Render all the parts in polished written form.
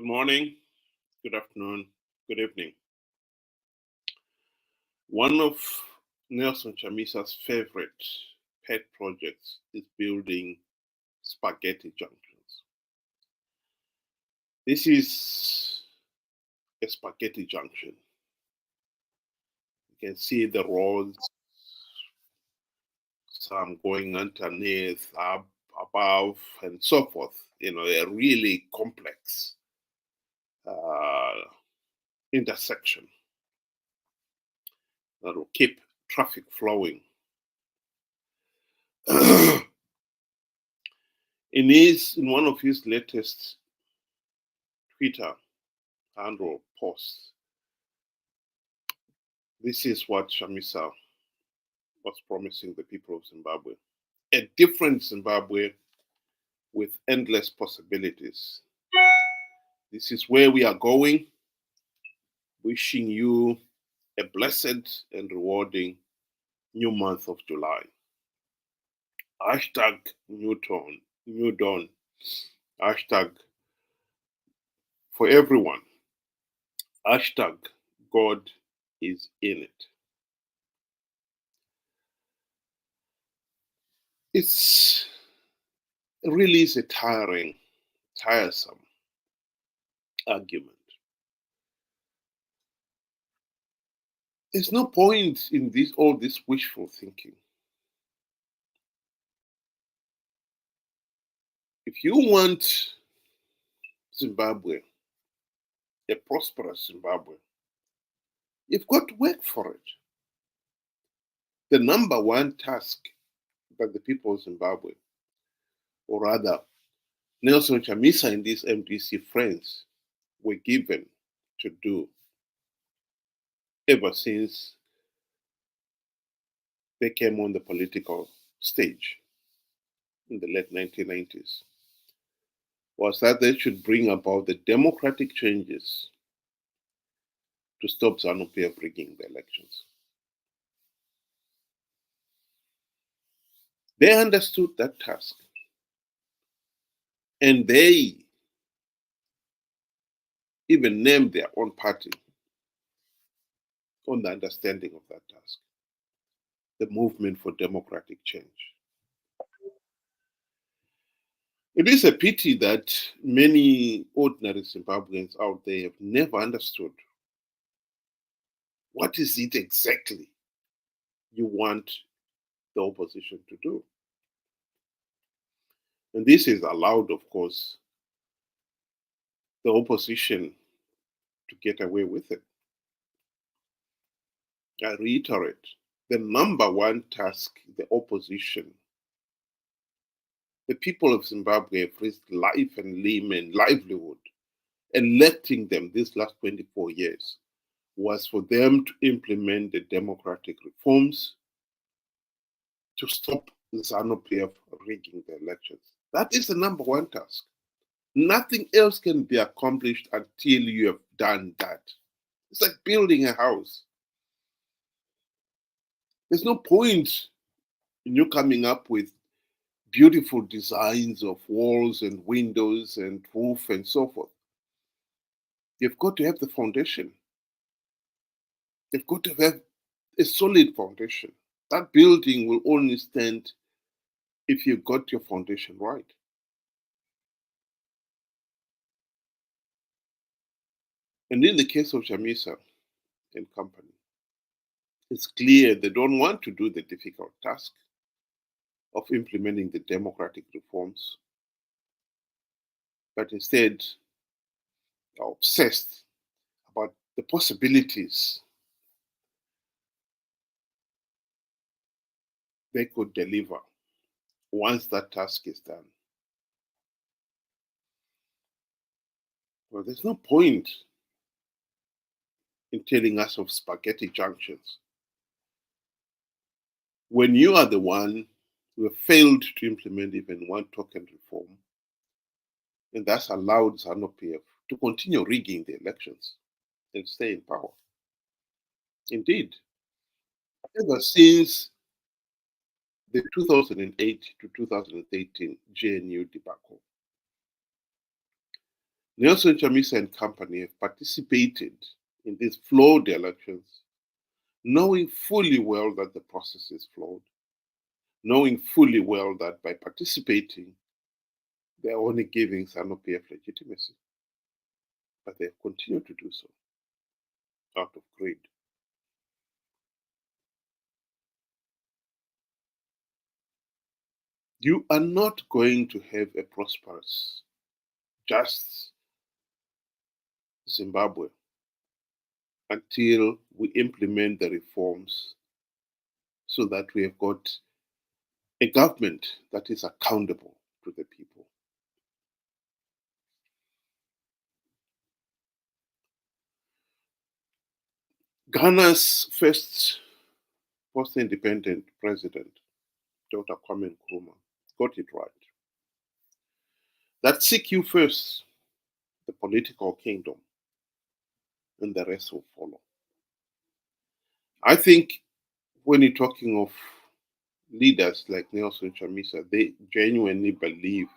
morning, good afternoon, good evening. One of NaChamisa's favorite pet projects is building spaghetti junctions. This is a spaghetti junction. You can see the roads, some going underneath, up, above, and so forth. A really complex intersection that will keep traffic flowing. In one of his latest Twitter handle posts, this is what Chamisa was promising the people of Zimbabwe. A different Zimbabwe with endless possibilities. This is where we are going. Wishing you a blessed and rewarding new month of July. Hashtag new dawn. Hashtag for everyone. Hashtag God is in it. It really is a tiresome argument. There's no point in all this wishful thinking. If you want Zimbabwe, a prosperous Zimbabwe, you've got to work for it. The number one task that the people of Zimbabwe, or rather NaChamisa and these MDC friends, were given to do ever since they came on the political stage in the late 1990s, was that they should bring about the democratic changes to stop Zanu PF rigging the elections. They understood that task, and they even named their own party on the understanding of that task, the Movement for Democratic Change. It is a pity that many ordinary Zimbabweans out there have never understood what is it exactly you want the opposition to do. And this is allowed, of course, the opposition to get away with it. I reiterate, the number one task the opposition, the people of Zimbabwe have risked life and limb and livelihood electing them these last 24 years, was for them to implement the democratic reforms to stop Zanu PF rigging the elections. That is the number one task. Nothing else can be accomplished until you have done that. It's like building a house. There's no point in you coming up with beautiful designs of walls and windows and roof and so forth. You've got to have the foundation. You've got to have a solid foundation. That building will only stand if you got your foundation right. And in the case of Chamisa and company, it's clear they don't want to do the difficult task of implementing the democratic reforms, but instead are obsessed about the possibilities they could deliver once that task is done. Well, there's no point in telling us of spaghetti junctions when you are the one who have failed to implement even one token reform, and that's allowed Zanu PF to continue rigging the elections and stay in power. Indeed, ever since the 2008 to 2013 GNU debacle, NChamisa and company have participated in these flawed elections, knowing fully well that the process is flawed, knowing fully well that by participating, they are only giving Zanu PF legitimacy. But they have continued to do so out of greed. You are not going to have a prosperous, just Zimbabwe until we implement the reforms so that we have got a government that is accountable to the people. Ghana's first post-independent president, Dr. Kwame Nkrumah, got it right. That seek you first, the political kingdom, and the rest will follow. I think when you're talking of leaders like NChamisa, they genuinely believe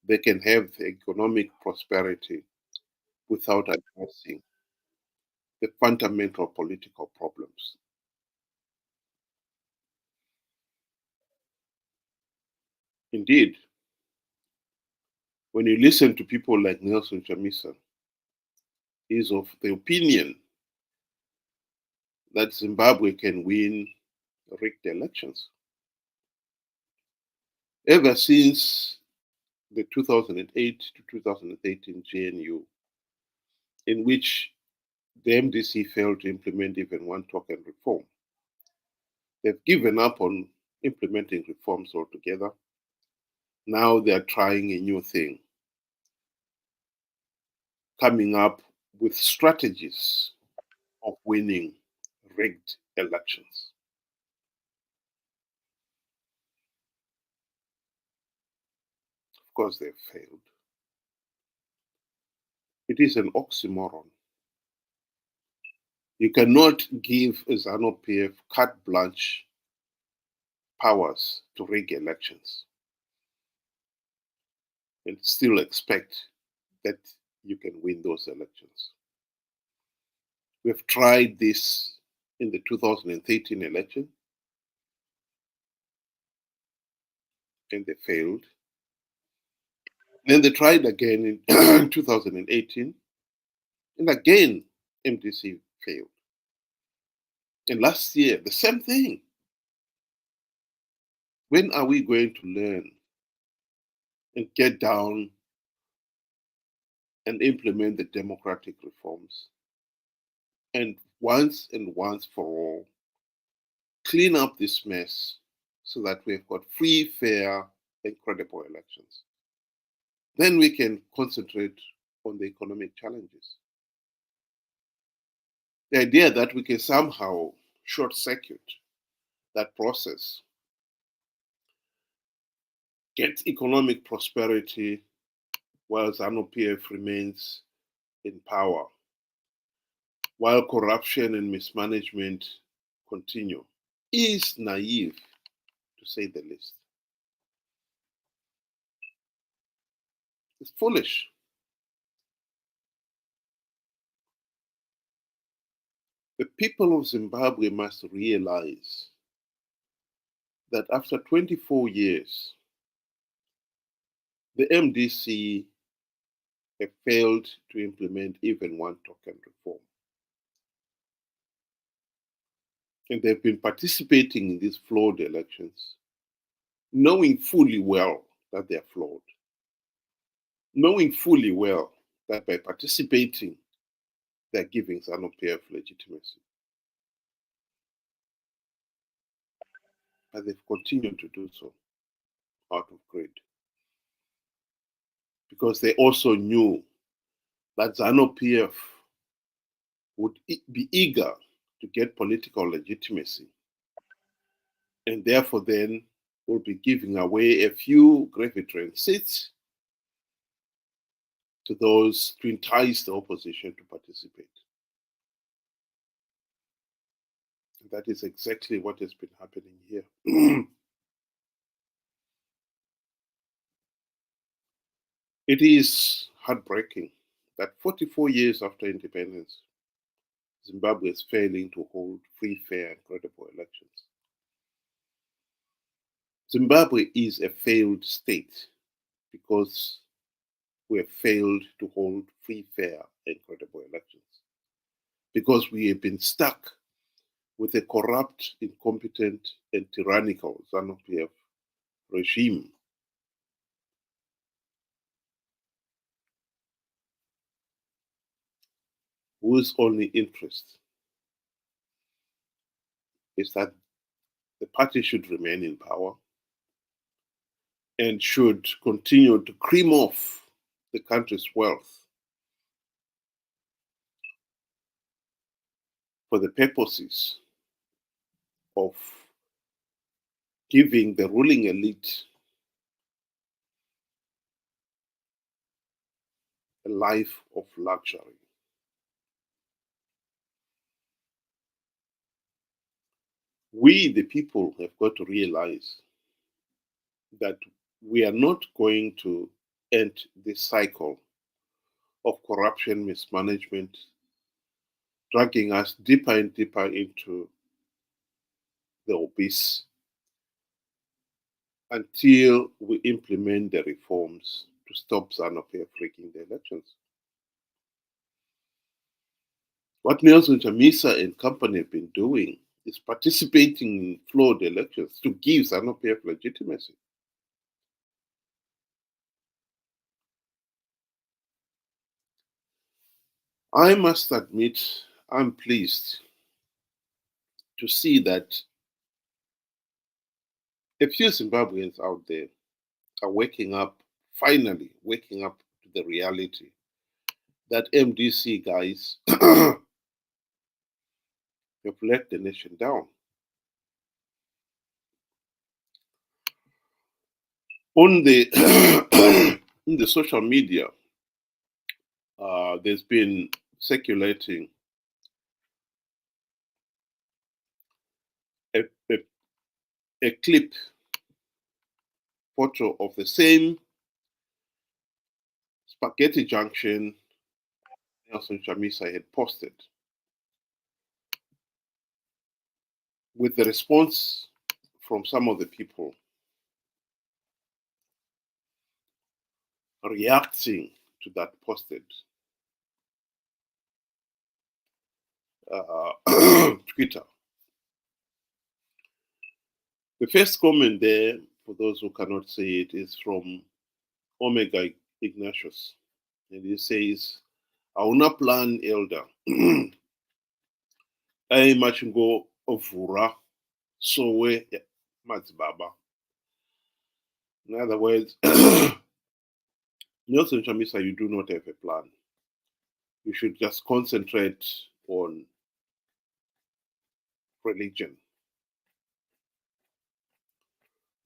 they can have economic prosperity without addressing the fundamental political problems. Indeed, when you listen to people like NChamisa, he is of the opinion that Zimbabwe can win rigged elections. Ever since the 2008 to 2013 GNU, in which the MDC failed to implement even one token reform, they've given up on implementing reforms altogether. Now they are trying a new thing, coming up with strategies of winning rigged elections. Of course, they've failed. It is an oxymoron. You cannot give Zanu PF carte blanche powers to rig elections and still expect that you can win those elections. We've tried this in the 2013 election and they failed. Then they tried again in 2018 and again MDC failed. And last year, the same thing. When are we going to learn and get down and implement the democratic reforms? And once for all, clean up this mess so that we've got free, fair, and credible elections. Then we can concentrate on the economic challenges. The idea that we can somehow short circuit that process, get economic prosperity while Zanu PF remains in power, while corruption and mismanagement continue, is naive, to say the least. It's foolish. The people of Zimbabwe must realize that after 24 years, the MDC have failed to implement even one token reform. And they've been participating in these flawed elections, knowing fully well that they're flawed, knowing fully well that by participating, they're giving Zanu PF legitimacy. But they've continued to do so out of greed. Because they also knew that Zanu PF would be eager to get political legitimacy, and therefore then will be giving away a few gravy train seats to those to entice the opposition to participate. And that is exactly what has been happening here. It is heartbreaking that 44 years after independence, Zimbabwe is failing to hold free, fair, and credible elections. Zimbabwe is a failed state because we have failed to hold free, fair, and credible elections. Because we have been stuck with a corrupt, incompetent, and tyrannical Zanu PF regime. Whose only interest is that the party should remain in power and should continue to cream off the country's wealth for the purposes of giving the ruling elite a life of luxury. We, the people, have got to realize that we are not going to end this cycle of corruption, mismanagement, dragging us deeper and deeper into the abyss until we implement the reforms to stop Zanu PF rigging the elections. What NaChamisa and company have been doing is participating in flawed elections to give Zanu PF legitimacy. I must admit, I'm pleased to see that a few Zimbabweans out there are waking up, finally waking up to the reality that MDC guys have let the nation down. On the in the social media, there's been circulating a clip photo of the same spaghetti junction NaChamisa had posted, with the response from some of the people reacting to that posted Twitter. The first comment there, for those who cannot see it, is from Omega Ignatius. And he says, "Auna plan elder. Ai machingo ovura sowe mazibaba." In other words, NaChamisa, you do not have a plan. You should just concentrate on religion.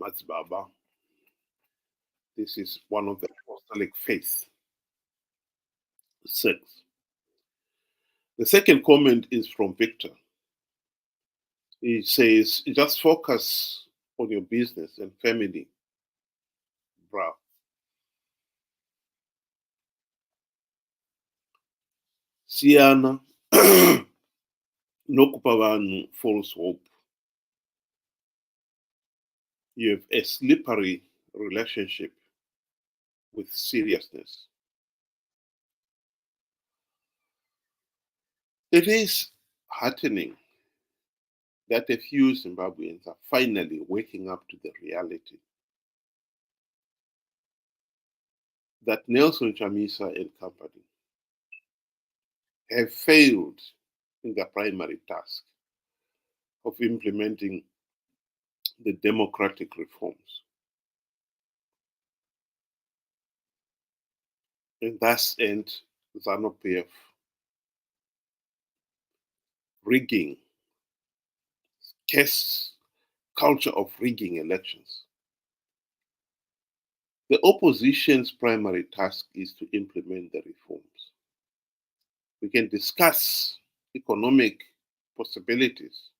Mazibaba. This is one of the apostolic faith. 6. The second comment is from Victor. He says, just focus on your business and family, bruh. Siyana nokupa vanhu false hope. You have a slippery relationship with seriousness. It is heartening that a few Zimbabweans are finally waking up to the reality that NaChamisa and company have failed in their primary task of implementing the democratic reforms, and thus end Zanu PF rigging, case culture of rigging elections. The opposition's primary task is to implement the reforms. We can discuss economic possibilities,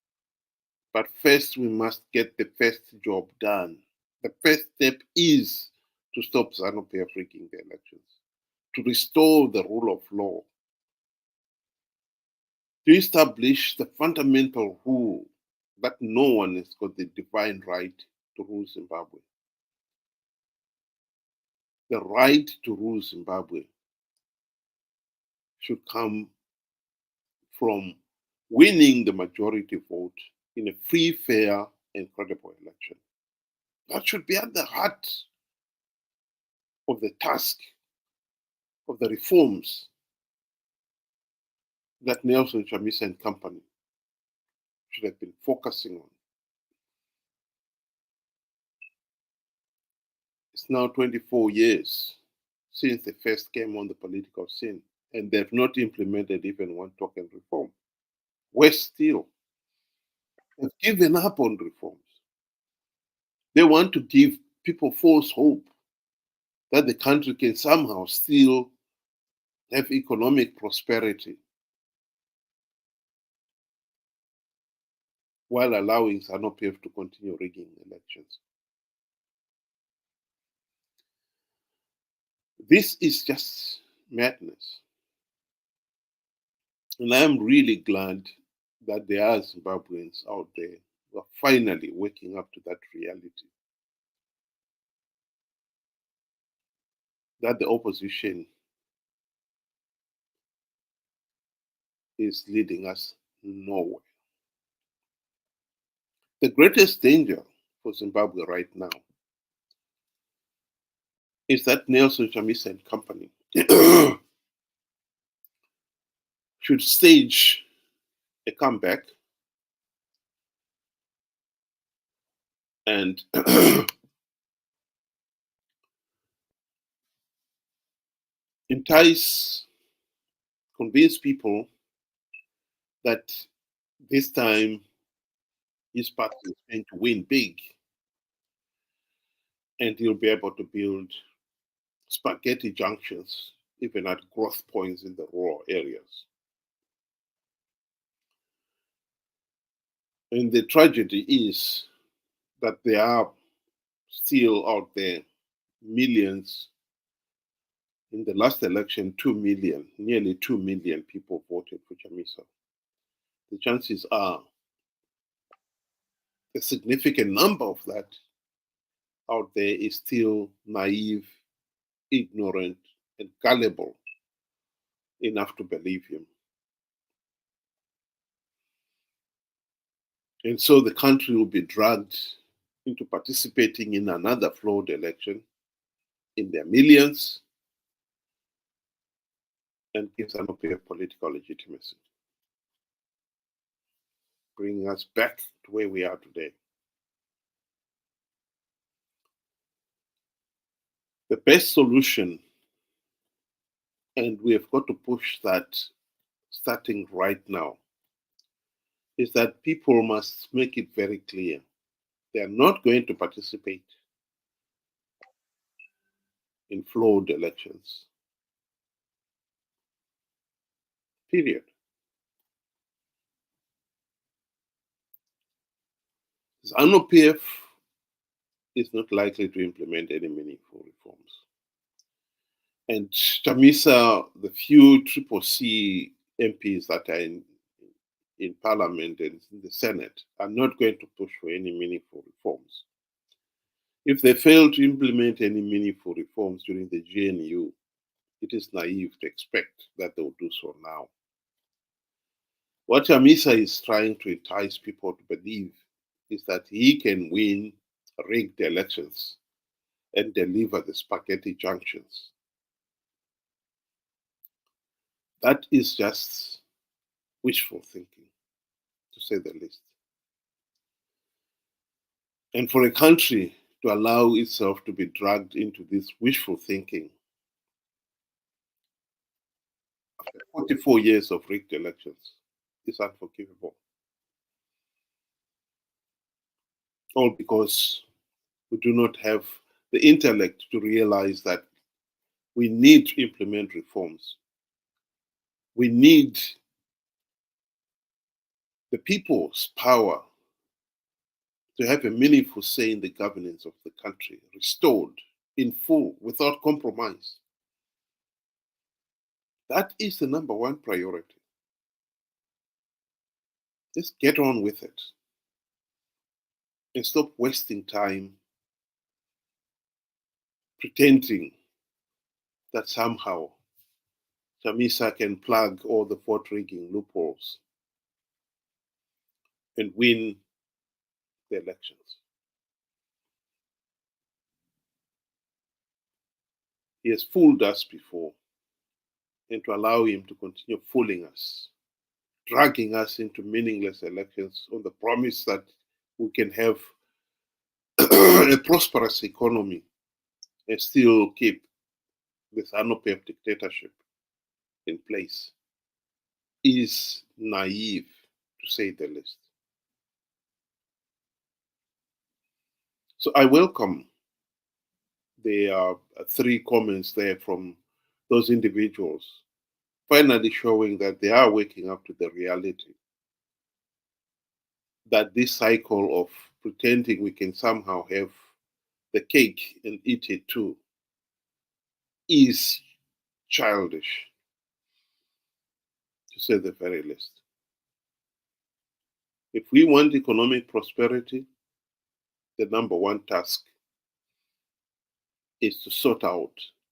but first we must get the first job done. The first step is to stop Zanu PF rigging the elections, to restore the rule of law, to establish the fundamental rule that no one has got the divine right to rule Zimbabwe. The right to rule Zimbabwe should come from winning the majority vote in a free, fair, and credible election. That should be at the heart of the task of the reforms that Nelson Chamisa and company should have been focusing on. It's now 24 years since they first came on the political scene, and they've not implemented even one token reform. Worse still, they've given up on reforms. They want to give people false hope that the country can somehow still have economic prosperity while allowing Zanu PF to continue rigging elections. This is just madness. And I'm really glad that there are Zimbabweans out there who are finally waking up to that reality. That the opposition is leading us nowhere. The greatest danger for Zimbabwe right now is that Nelson Chamisa and company should stage a comeback and convince people that this time his party is going to win big and he'll be able to build spaghetti junctions even at growth points in the rural areas. And the tragedy is that there are still out there millions. In the last election, 2 million, nearly 2 million people voted for Chamisa. The chances are a significant number of that out there is still naive, ignorant, and gullible enough to believe him. And so the country will be dragged into participating in another flawed election in their millions and gives Zanu PF political legitimacy, bringing us back to where we are today. The best solution, and we have got to push that starting right now, is that people must make it very clear they are not going to participate in flawed elections. Period. Zanu PF is not likely to implement any meaningful reforms. And Chamisa, the few CCC MPs that are in Parliament and in the Senate, are not going to push for any meaningful reforms. If they fail to implement any meaningful reforms during the GNU, it is naive to expect that they will do so now. What Chamisa is trying to entice people to believe is that he can win rigged elections and deliver the spaghetti junctions. That is just wishful thinking, to say the least. And for a country to allow itself to be dragged into this wishful thinking after 44 years of rigged elections is unforgivable. All because we do not have the intellect to realize that we need to implement reforms. We need the people's power to have a meaningful say in the governance of the country restored in full, without compromise. That is the number one priority. Let's get on with it and stop wasting time pretending that somehow Chamisa can plug all the vote rigging loopholes and win the elections. He has fooled us before, and to allow him to continue fooling us, dragging us into meaningless elections on the promise that we can have a prosperous economy and still keep the Zanu PF dictatorship in place is naive, to say the least. So I welcome the 3 comments there from those individuals, finally showing that they are waking up to the reality that this cycle of pretending we can somehow have the cake and eat it too is childish, to say the very least. If we want economic prosperity, the number one task is to sort out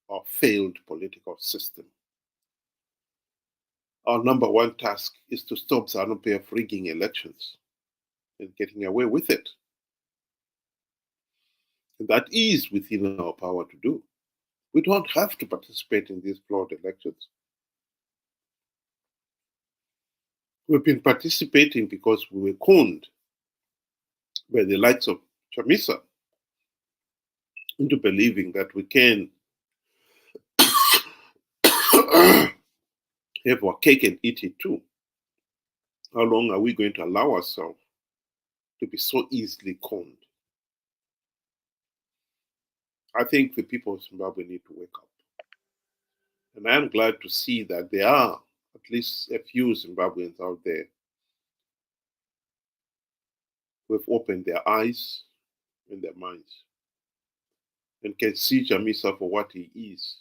our failed political system. Our number one task is to stop Zanu PF rigging elections and getting away with it. And that is within our power to do. We don't have to participate in these flawed elections. We've been participating because we were conned by the likes of Chamisa into believing that we can have our cake and eat it too. How long are we going to allow ourselves to be so easily conned? I think the people of Zimbabwe need to wake up. And I am glad to see that there are at least a few Zimbabweans out there who have opened their eyes and their minds and can see Chamisa for what he is.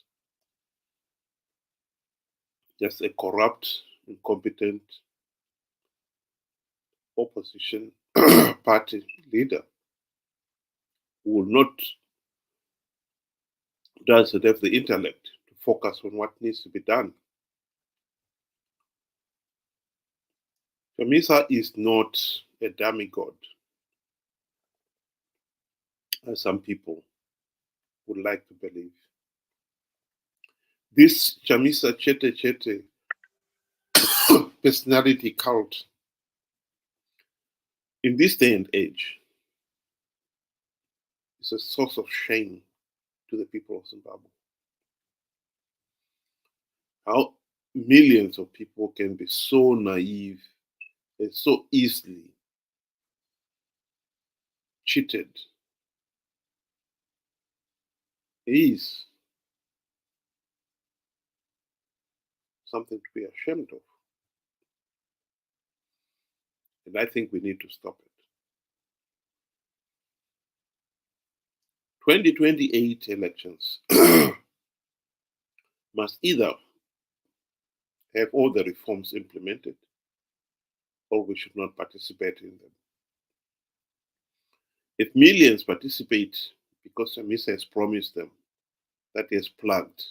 Just a corrupt, incompetent opposition party leader who doesn't have the intellect to focus on what needs to be done. Chamisa is not a demigod, as some people would like to believe. This Chamisa Chete personality cult in this day and age is a source of shame to the people of Zimbabwe. How millions of people can be so naive and so easily cheated is something to be ashamed of. And I think we need to stop it. 2028 elections must either have all the reforms implemented or we should not participate in them. If millions participate because Chamisa has promised them that he has plugged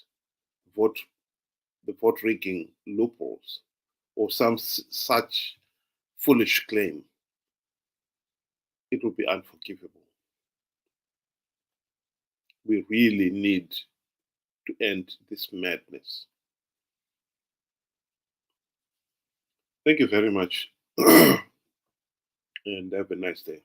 the vote rigging loopholes or some such foolish claim, it will be unforgivable. We really need to end this madness. Thank you very much and have a nice day.